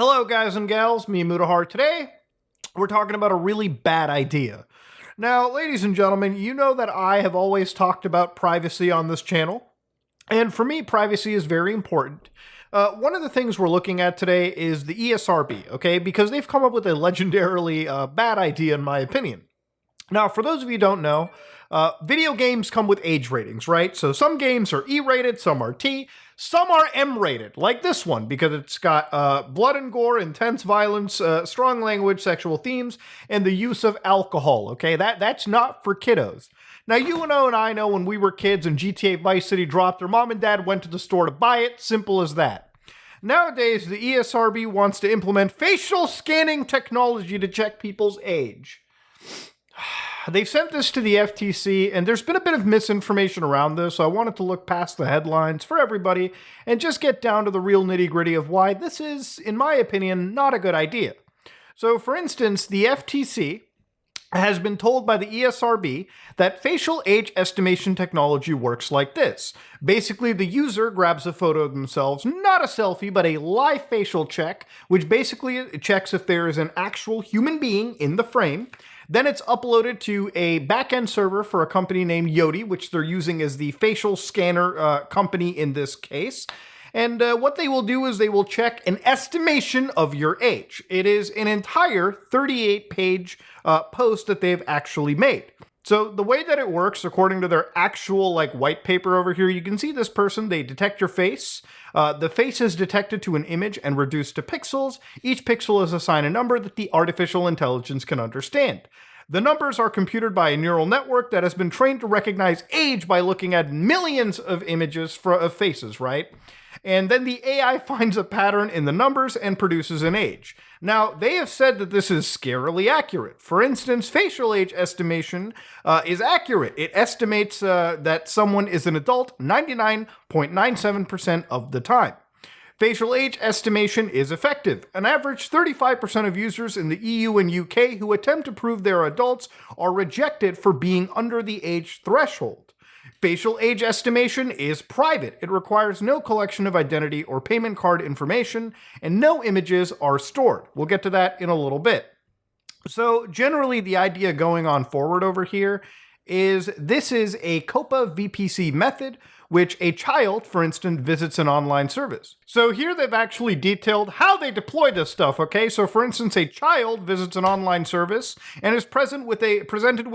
Hello guys and gals, me Mutahar. Today, we're talking about a really bad idea. Now, ladies and gentlemen, you know that I have always talked about privacy on this channel, and for me, privacy is very important. One of the things we're looking at today is the ESRB, okay? Because they've come up with a legendarily bad idea in my opinion. Now, for those of you who don't know, video games come with age ratings, right? So some games are E-rated, some are T, some are M-rated, like this one, because it's got blood and gore, intense violence, strong language, sexual themes, and the use of alcohol, okay? That's not for kiddos. Now, you know and I know when we were kids and GTA Vice City dropped, their mom and dad went to the store to buy it, simple as that. Nowadays, the ESRB wants to implement facial scanning technology to check people's age. They've sent this to the FTC, and there's been a bit of misinformation around this, so I wanted to look past the headlines for everybody and just get down to the real nitty-gritty of why this is, in my opinion, not a good idea. So, for instance, the FTC has been told by the ESRB that facial age estimation technology works like this. Basically, the user grabs a photo of themselves, not a selfie, but a live facial check, which basically checks if there is an actual human being in the frame. Then it's uploaded to a back-end server for a company named Yoti, which they're using as the facial scanner company in this case. And what they will do is they will check an estimation of your age. It is an entire 38-page post that they've actually made. So the way that it works, according to their actual white paper over here, you can see this person, they detect your face. The face is detected to an image and reduced to pixels. Each pixel is assigned a number that the artificial intelligence can understand. The numbers are computed by a neural network that has been trained to recognize age by looking at millions of images of faces, right? And then the AI finds a pattern in the numbers and produces an age. Now, they have said that this is scarily accurate. For instance, facial age estimation is accurate. It estimates that someone is an adult 99.97% of the time. Facial age estimation is effective. An average 35% of users in the EU and UK who attempt to prove they're adults are rejected for being under the age threshold. Facial age estimation is private. It requires no collection of identity or payment card information, and no images are stored. We'll get to that in a little bit. So generally, the idea going on forward over here is this is a COPA VPC method, which a child, for instance, visits an online service. So here they've actually detailed how they deploy this stuff, okay? So for instance, a child visits an online service and is presented with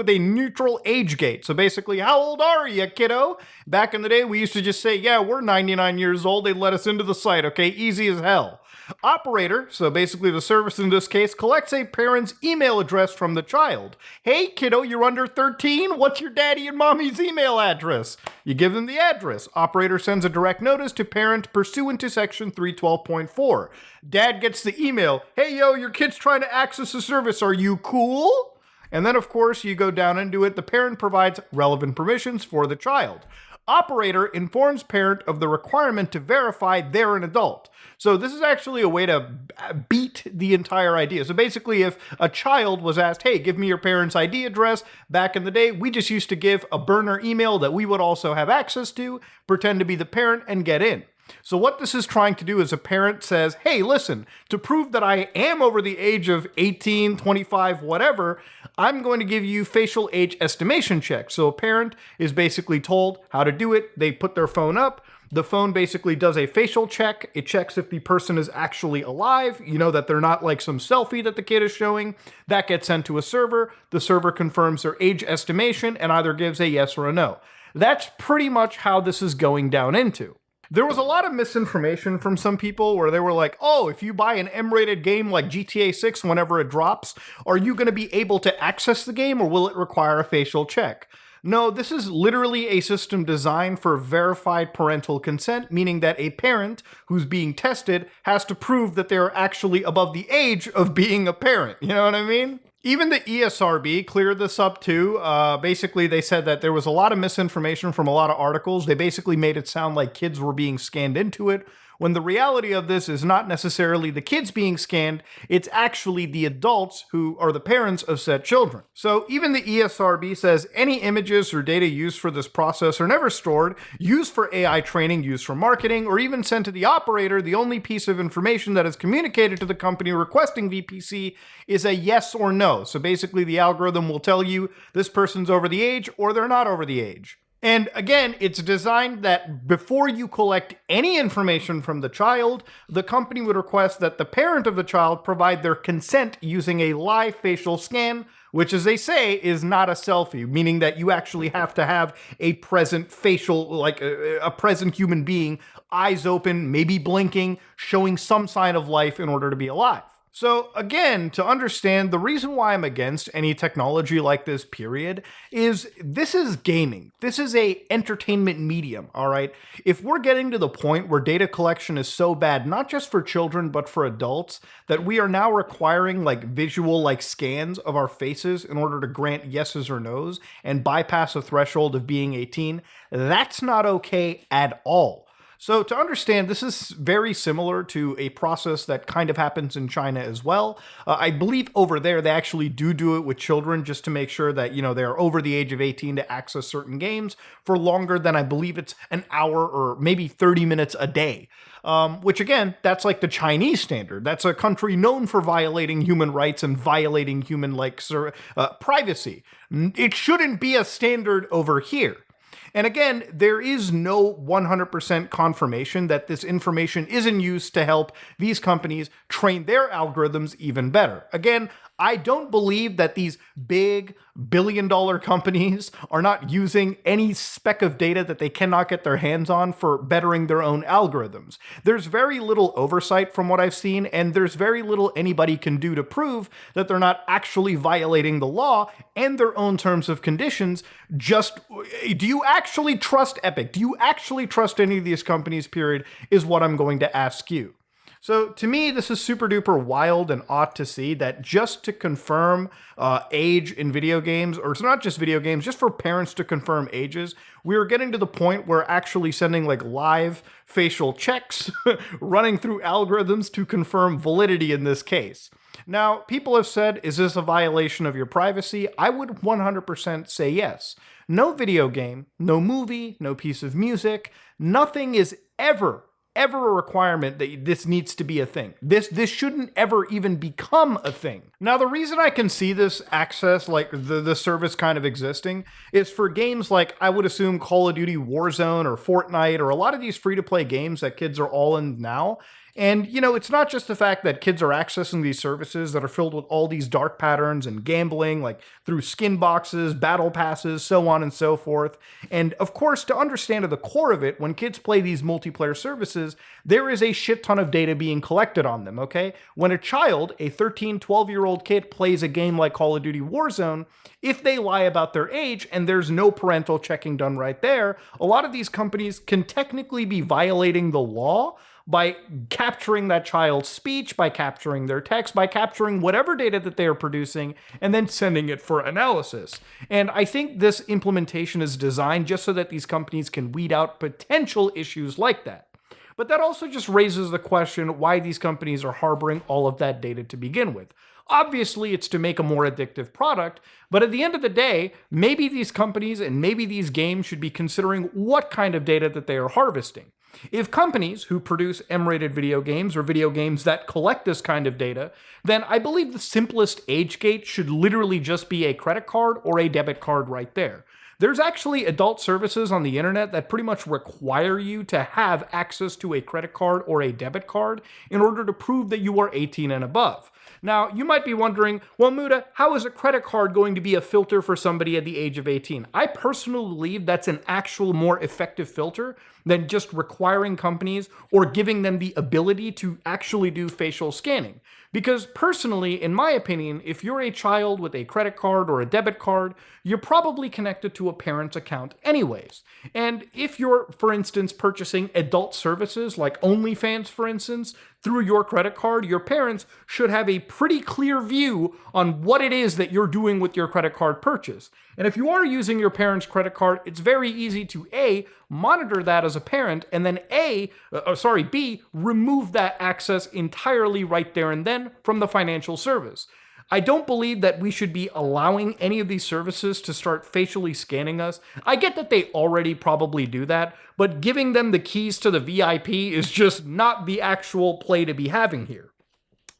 a neutral age gate. So basically, how old are you, kiddo? Back in the day, we used to just say, yeah, we're 99 years old. They'd let us into the site, okay? Easy as hell. Operator, so basically the service in this case, collects a parent's email address from the child. Hey, kiddo, you're under 13? What's your daddy and mommy's email address? You give them the address. Operator sends a direct notice to parent pursuant to section 312.4. Dad gets the email. Hey, yo, your kid's trying to access the service. Are you cool? And then, of course, you go down and do it. The parent provides relevant permissions for the child. Operator informs parent of the requirement to verify they're an adult. So this is actually a way to beat the entire idea. So basically, if a child was asked, hey, give me your parent's ID address, back in the day, we just used to give a burner email that we would also have access to, pretend to be the parent, and get in. So what this is trying to do is a parent says, hey, listen, to prove that I am over the age of 18, 25, whatever, I'm going to give you facial age estimation checks. So a parent is basically told how to do it. They put their phone up. The phone basically does a facial check. It checks if the person is actually alive, you know, that they're not like some selfie that the kid is showing. That gets sent to a server. The server confirms their age estimation and either gives a yes or a no. That's pretty much how this is going down into. There was a lot of misinformation from some people where they were like, oh, if you buy an M-rated game like GTA 6 whenever it drops, are you going to be able to access the game or will it require a facial check? No, this is literally a system designed for verified parental consent, meaning that a parent who's being tested has to prove that they're actually above the age of being a parent. You know what I mean? Even the ESRB cleared this up too. Basically, they said that there was a lot of misinformation from a lot of articles. They basically made it sound like kids were being scanned into it, when the reality of this is not necessarily the kids being scanned, it's actually the adults who are the parents of said children. So even the ESRB says any images or data used for this process are never stored, used for AI training, used for marketing, or even sent to the operator. The only piece of information that is communicated to the company requesting VPC is a yes or no. So basically the algorithm will tell you this person's over the age or they're not over the age. And again, it's designed that before you collect any information from the child, the company would request that the parent of the child provide their consent using a live facial scan, which, as they say, is not a selfie, meaning that you actually have to have a present facial, like a present human being, eyes open, maybe blinking, showing some sign of life in order to be alive. So again, to understand the reason why I'm against any technology like this, period, is this is gaming. This is a entertainment medium, all right? If we're getting to the point where data collection is so bad, not just for children, but for adults, that we are now requiring like visual like scans of our faces in order to grant yeses or nos and bypass a threshold of being 18, that's not okay at all. So to understand, this is very similar to a process that kind of happens in China as well. I believe over there, they actually do it with children just to make sure that, they're over the age of 18 to access certain games for longer than I believe it's an hour or maybe 30 minutes a day. Which again, that's like the Chinese standard. That's a country known for violating human rights and violating human privacy. It shouldn't be a standard over here. And again, there is no 100% confirmation that this information isn't used to help these companies train their algorithms even better. Again, I don't believe that these big billion-dollar companies are not using any speck of data that they cannot get their hands on for bettering their own algorithms. There's very little oversight from what I've seen, and there's very little anybody can do to prove that they're not actually violating the law and their own terms of conditions. Do you actually trust Epic? Do you actually trust any of these companies, period, is what I'm going to ask you. So to me, this is super duper wild and odd to see that just to confirm age in video games, or it's not just video games, just for parents to confirm ages, we are getting to the point where actually sending like live facial checks, running through algorithms to confirm validity in this case. Now, people have said, is this a violation of your privacy? I would 100% say yes. No video game, no movie, no piece of music, nothing is ever a requirement that this needs to be a thing. This shouldn't ever even become a thing. Now, the reason I can see this access, like the service kind of existing, is for games like, I would assume, Call of Duty Warzone or Fortnite or a lot of these free-to-play games that kids are all in now. And, it's not just the fact that kids are accessing these services that are filled with all these dark patterns and gambling, like through skin boxes, battle passes, so on and so forth. And of course, to understand at the core of it, when kids play these multiplayer services, there is a shit ton of data being collected on them, okay? When a child, a 13, 12-year-old kid, plays a game like Call of Duty Warzone, if they lie about their age and there's no parental checking done right there, a lot of these companies can technically be violating the law by capturing that child's speech, by capturing their text, by capturing whatever data that they are producing, and then sending it for analysis. And I think this implementation is designed just so that these companies can weed out potential issues like that. But that also just raises the question why these companies are harboring all of that data to begin with. Obviously, it's to make a more addictive product, but at the end of the day, maybe these companies and maybe these games should be considering what kind of data that they are harvesting. If companies who produce M-rated video games or video games that collect this kind of data, then I believe the simplest age gate should literally just be a credit card or a debit card right there. There's actually adult services on the internet that pretty much require you to have access to a credit card or a debit card in order to prove that you are 18 and above. Now, you might be wondering, well, Muda, how is a credit card going to be a filter for somebody at the age of 18? I personally believe that's an actual more effective filter than just requiring companies or giving them the ability to actually do facial scanning. Because personally, in my opinion, if you're a child with a credit card or a debit card, you're probably connected to a parent's account anyways. And if you're, for instance, purchasing adult services like OnlyFans, for instance, through your credit card, your parents should have a pretty clear view on what it is that you're doing with your credit card purchase. And if you are using your parents' credit card, it's very easy to A, monitor that as a parent, and then B, remove that access entirely right there and then from the financial service. I don't believe that we should be allowing any of these services to start facially scanning us. I get that they already probably do that, but giving them the keys to the VIP is just not the actual play to be having here.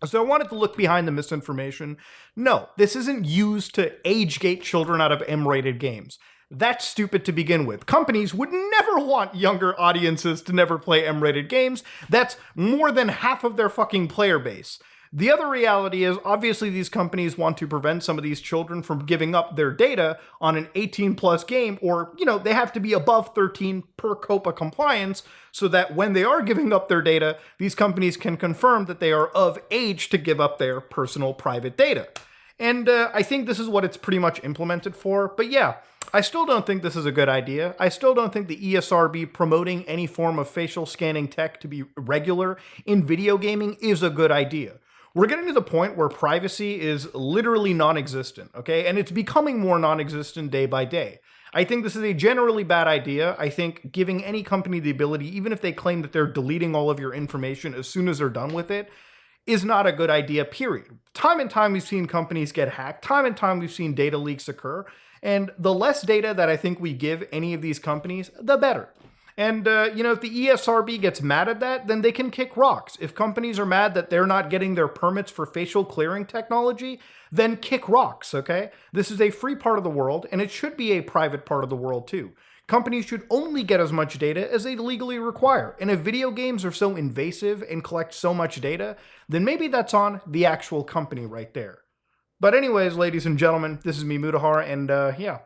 So I wanted to look behind the misinformation. No, this isn't used to age-gate children out of M-rated games. That's stupid to begin with. Companies would never want younger audiences to never play M-rated games. That's more than half of their fucking player base. The other reality is, obviously, these companies want to prevent some of these children from giving up their data on an 18-plus game, or, they have to be above 13 per COPA compliance, so that when they are giving up their data, these companies can confirm that they are of age to give up their personal private data. And I think this is what it's pretty much implemented for. But yeah, I still don't think this is a good idea. I still don't think the ESRB promoting any form of facial scanning tech to be regular in video gaming is a good idea. We're getting to the point where privacy is literally non-existent, okay? And it's becoming more non-existent day by day. I think this is a generally bad idea. I think giving any company the ability, even if they claim that they're deleting all of your information as soon as they're done with it, is not a good idea, period. Time and time we've seen companies get hacked. Time and time we've seen data leaks occur. And the less data that I think we give any of these companies, the better. And, if the ESRB gets mad at that, then they can kick rocks. If companies are mad that they're not getting their permits for facial clearing technology, then kick rocks, okay? This is a free part of the world, and it should be a private part of the world, too. Companies should only get as much data as they legally require. And if video games are so invasive and collect so much data, then maybe that's on the actual company right there. But anyways, ladies and gentlemen, this is me, Mutahar, and yeah.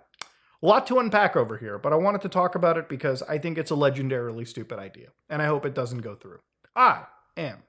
A lot to unpack over here, but I wanted to talk about it because I think it's a legendarily stupid idea, and I hope it doesn't go through. I am